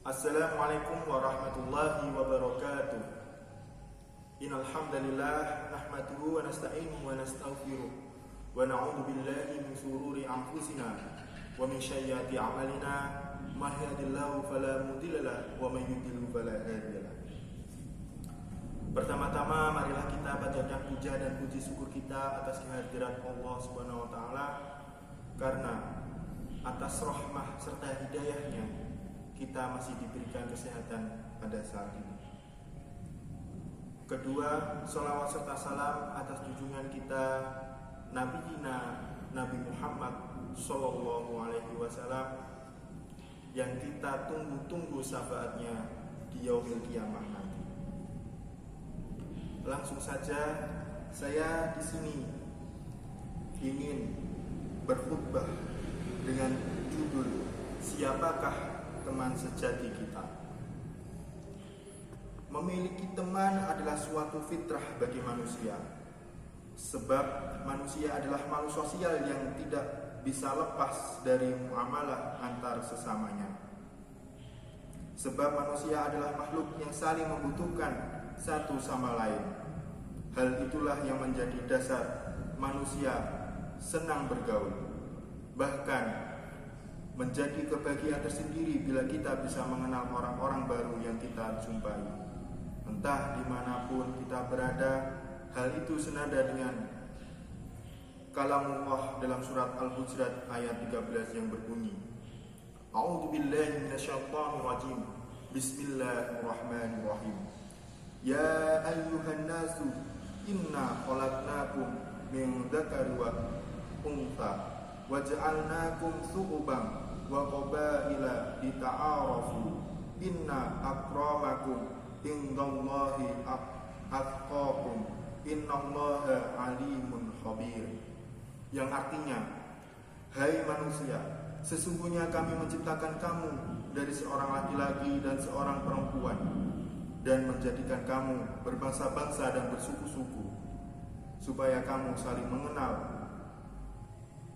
Assalamualaikum warahmatullahi wabarakatuh. Innal hamdalillah nahmaduhu wa nasta'inuhu wa nastaghfiruh wa na'udzu billahi min shururi anfusina wa min sayyiati a'malina may yahdihillahu fala mudilla lahu wa may yudlil fala hadiya lahu. Pertama-tama marilah kita panjatkan puja dan puji syukur kita atas kehadiran Allah Subhanahu wa taala, karena atas rahmah serta hidayahnya kita masih diberikan kesehatan pada saat ini. Kedua, salawat serta salam atas junjungan kita Nabi Muhammad Sallallahu Alaihi Wasallam yang kita tunggu-tunggu syafaatnya di yaumil kiamah nanti. Langsung saja, saya di sini ingin berkhutbah dengan judul "Siapakah teman sejati kita?". Memiliki teman adalah suatu fitrah bagi manusia, sebab manusia adalah makhluk sosial yang tidak bisa lepas dari muamalah antar sesamanya. Sebab manusia adalah makhluk yang saling membutuhkan satu sama lain. Hal itulah yang menjadi dasar manusia senang bergaul. Bahkan menjadi kebahagiaan tersendiri bila kita bisa mengenal orang-orang baru yang kita jumpai. Entah dimanapun kita berada, hal itu senada dengan kalamullah dalam surat Al-Hujurat ayat 13 yang berbunyi, A'udzu billahi minasyaitonir rajim. Bismillahirrahmanirrahim. Ya ayyuhan nasu inna khalaqnakum min dzakari wa untha waja'alnakum syu'uban wa qabaila lita'arafu inna akramakum indallahi atqakum innallaha alimun khabir. Yang artinya, hai manusia, sesungguhnya kami menciptakan kamu dari seorang laki-laki dan seorang perempuan dan menjadikan kamu berbangsa-bangsa dan bersuku-suku supaya kamu saling mengenal.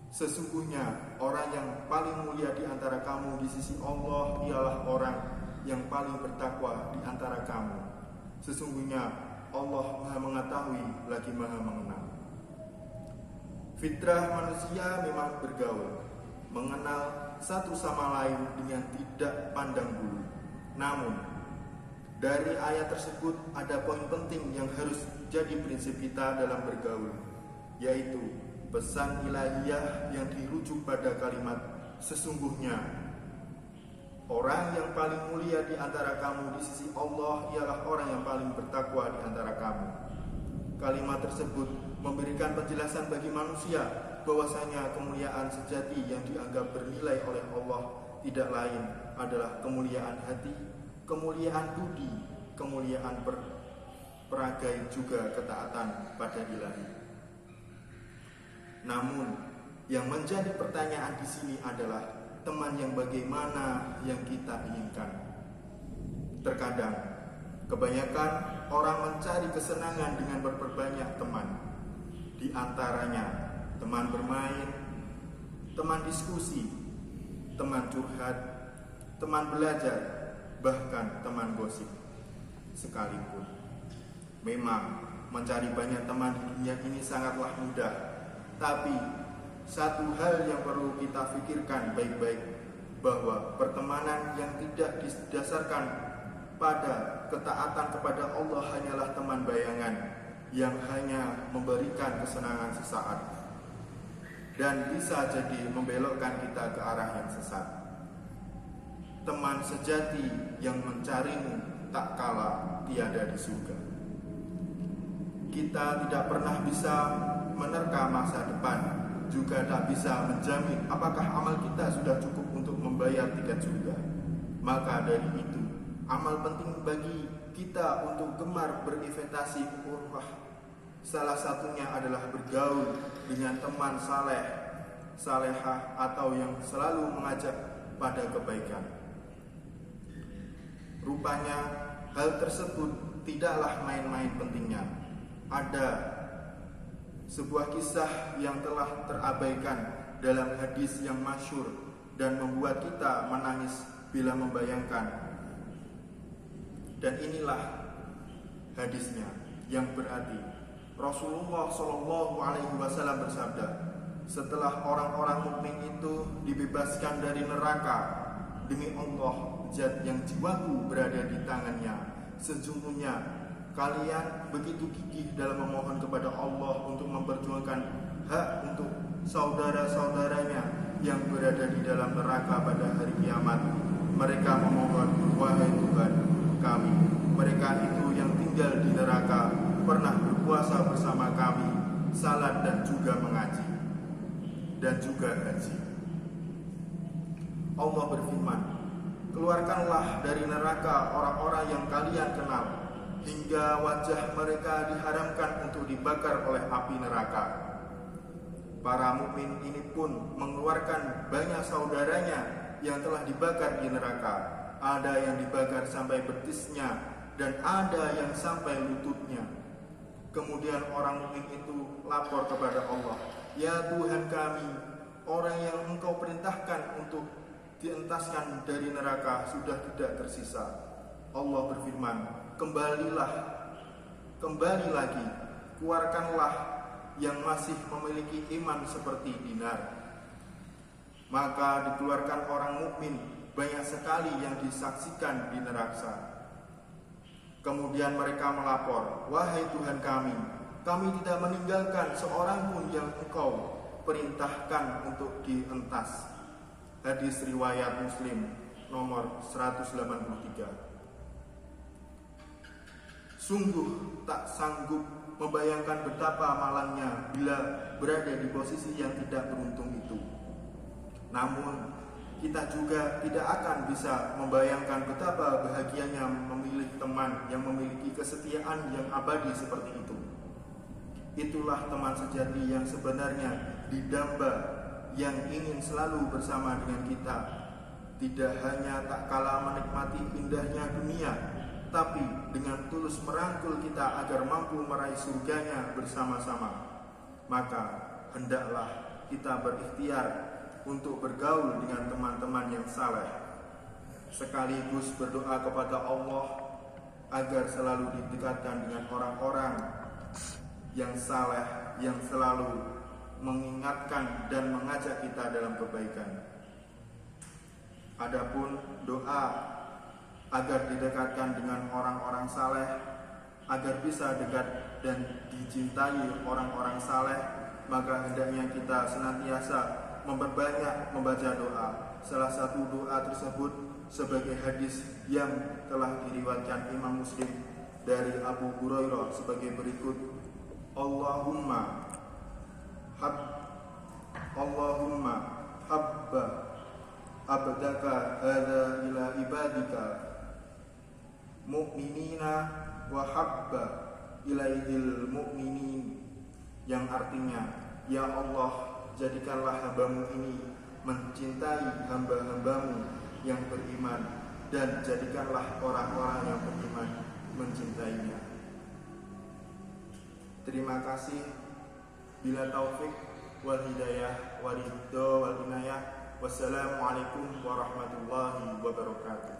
Sesungguhnya orang yang paling mulia di antara kamu di sisi Allah ialah orang yang paling bertakwa di antara kamu. Sesungguhnya Allah Maha mengetahui lagi Maha mengenal. Fitrah manusia memang bergaul, mengenal satu sama lain dengan tidak pandang bulu. Namun dari ayat tersebut ada poin penting yang harus jadi prinsip kita dalam bergaul, yaitu pesan ilahiyah yang dirujuk pada kalimat sesungguhnya orang yang paling mulia di antara kamu di sisi Allah ialah orang yang paling bertakwa di antara kamu. Kalimat tersebut memberikan penjelasan bagi manusia bahwasanya kemuliaan sejati yang dianggap bernilai oleh Allah tidak lain adalah kemuliaan hati, kemuliaan budi, kemuliaan peragai juga ketaatan pada ilahi. Namun, yang menjadi pertanyaan di sini adalah teman yang bagaimana yang kita inginkan. Terkadang, kebanyakan orang mencari kesenangan dengan berperbanyak teman. Di antaranya, teman bermain, teman diskusi, teman curhat, teman belajar, bahkan teman gosip sekalipun. Memang, mencari banyak teman di dunia ini sangatlah mudah. Tapi satu hal yang perlu kita pikirkan baik-baik, bahwa pertemanan yang tidak didasarkan pada ketaatan kepada Allah hanyalah teman bayangan yang hanya memberikan kesenangan sesaat dan bisa jadi membelokkan kita ke arah yang sesat. Teman sejati yang mencarimu tak kalah tiada di surga. Kita tidak pernah bisa menerka masa depan, juga tak bisa menjamin apakah amal kita sudah cukup untuk membayar tiket surga. Maka dari itu, amal penting bagi kita untuk gemar berinvestasi urwah. Salah satunya adalah bergaul dengan teman saleh, salehah atau yang selalu mengajak pada kebaikan. Rupanya hal tersebut tidaklah main-main pentingnya. Ada sebuah kisah yang telah terabaikan dalam hadis yang masyhur dan membuat kita menangis bila membayangkan Dan inilah hadisnya yang berarti Rasulullah Shallallahu Alaihi Wasallam bersabda, setelah orang-orang mukmin itu dibebaskan dari neraka, demi Allah, zat yang jiwaku berada di tangannya, sesungguhnya kalian begitu gigih dalam memohon kepada Allah untuk memperjuangkan hak untuk saudara-saudaranya yang berada di dalam neraka pada hari kiamat. Mereka memohon, wahai Tuhan kami, mereka itu yang tinggal di neraka pernah berpuasa bersama kami, salat dan juga mengaji dan juga haji. Allah berfirman, keluarkanlah dari neraka orang-orang yang kalian kenal, hingga wajah mereka diharamkan untuk dibakar oleh api neraka. Para mukmin ini pun mengeluarkan banyak saudaranya yang telah dibakar di neraka. Ada yang dibakar sampai betisnya dan ada yang sampai lututnya. Kemudian orang mukmin itu lapor kepada Allah, ya Tuhan kami, orang yang Engkau perintahkan untuk dientaskan dari neraka sudah tidak tersisa. Allah berfirman, kembali lagi, keluarkanlah yang masih memiliki iman seperti dinar. Maka dikeluarkan orang mukmin, banyak sekali yang disaksikan di neraka. Kemudian mereka melapor, wahai Tuhan kami tidak meninggalkan seorang pun yang Engkau perintahkan untuk dientas. Hadis riwayat Muslim nomor 183. Sungguh tak sanggup membayangkan betapa malangnya bila berada di posisi yang tidak beruntung itu. Namun kita juga tidak akan bisa membayangkan betapa bahagianya memilih teman yang memiliki kesetiaan yang abadi seperti itu. Itulah teman sejati yang sebenarnya didamba, yang ingin selalu bersama dengan kita, tidak hanya tak kalah menikmati indahnya dunia, tapi dengan tulus merangkul kita agar mampu meraih surganya bersama-sama. Maka hendaklah kita berikhtiar untuk bergaul dengan teman-teman yang saleh, sekaligus berdoa kepada Allah agar selalu didekatkan dengan orang-orang yang saleh, yang selalu mengingatkan dan mengajak kita dalam kebaikan. Adapun doa agar didekatkan dengan orang-orang saleh, agar bisa dekat dan dicintai orang-orang saleh, maka hendaknya kita senantiasa memperbanyak membaca doa. Salah satu doa tersebut sebagai hadis yang telah diriwayatkan Imam Muslim dari Abu Hurairah sebagai berikut: Allahumma habba abdaka hadza ila ibadika mu'minina wa habba ilaihil mu'minin, yang artinya, ya Allah, jadikanlah hambamu ini mencintai hamba-hambamu yang beriman, dan jadikanlah orang-orang yang beriman mencintainya. Terima kasih. Bila taufik wal hidayah wal ridho wal inayah. Wassalamualaikum warahmatullahi wabarakatuh.